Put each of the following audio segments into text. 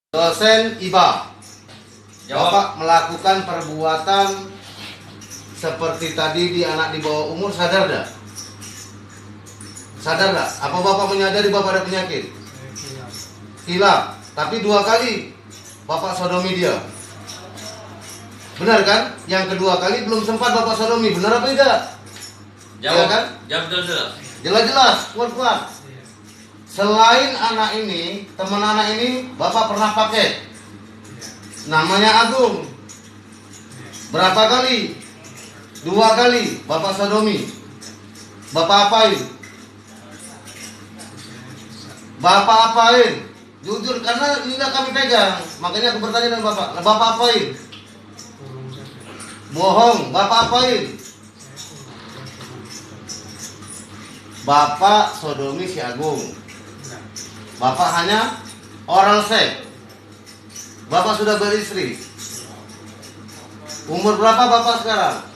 Dosen IBA, Jawab. Bapak melakukan perbuatan seperti tadi di anak di bawah umur, sadar dah? Sadar dah? Apa Bapak menyadari Bapak ada penyakit? Hilaf, tapi 2 kali Bapak sodomi dia. Benar kan? Yang kedua kali belum sempat Bapak sodomi, benar apa tidak? Jawab. Ya kan? Jawab jelas. Jelas-jelas, kuat-kuat. Selain anak ini, teman anak ini Bapak pernah pakai. Namanya Agung. Berapa kali? 2 kali Bapak sodomi. Bapak apain? Bapak apain? Jujur, karena ini nggak kami pegang. Makanya aku bertanya dengan Bapak. Nah, Bapak apain? Bohong. Bapak apain? Bapak sodomi si Agung. Bapak hanya oral seks. Bapak sudah beristri. Umur berapa Bapak sekarang?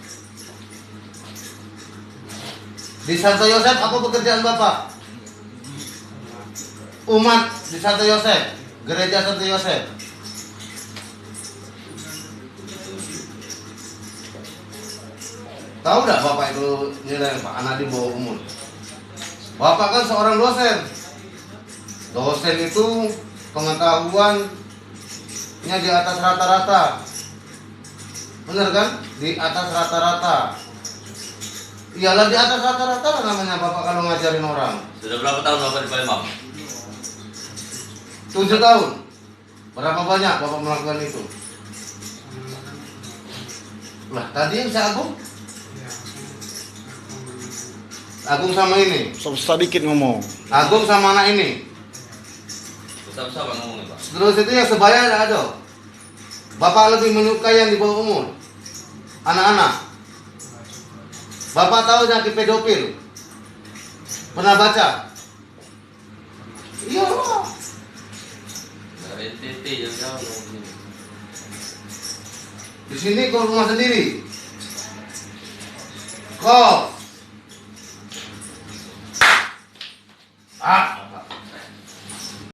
Di Santo Yosef apa pekerjaan Bapak? Umat di Santo Yosef, gereja Santo Yosef. Tahu nggak Bapak itu nilai Pak anak di bawah umur? Bapak kan seorang dosen. Dosen itu pengetahuannya di atas rata-rata. Benar kan? Di atas rata-rata. Iyalah di atas rata-rata lah namanya Bapak kalau ngajarin orang. Sudah berapa tahun Bapak di Palembang? 7 tahun. Berapa banyak Bapak melakukan itu? Lah tadi yang saya Agung sama ini. Sedikit ngomong. Agung sama anak ini. Besar-besar Pak ngomongnya Pak. Terus itu yang sebaya ada. Bapak lebih menyukai yang di bawah umur. Anak-anak. Bapak tahu penyakit pedofil? Pernah baca? Iya. Dari NTT jauh-jauh. Di sini kau rumah sendiri. Kau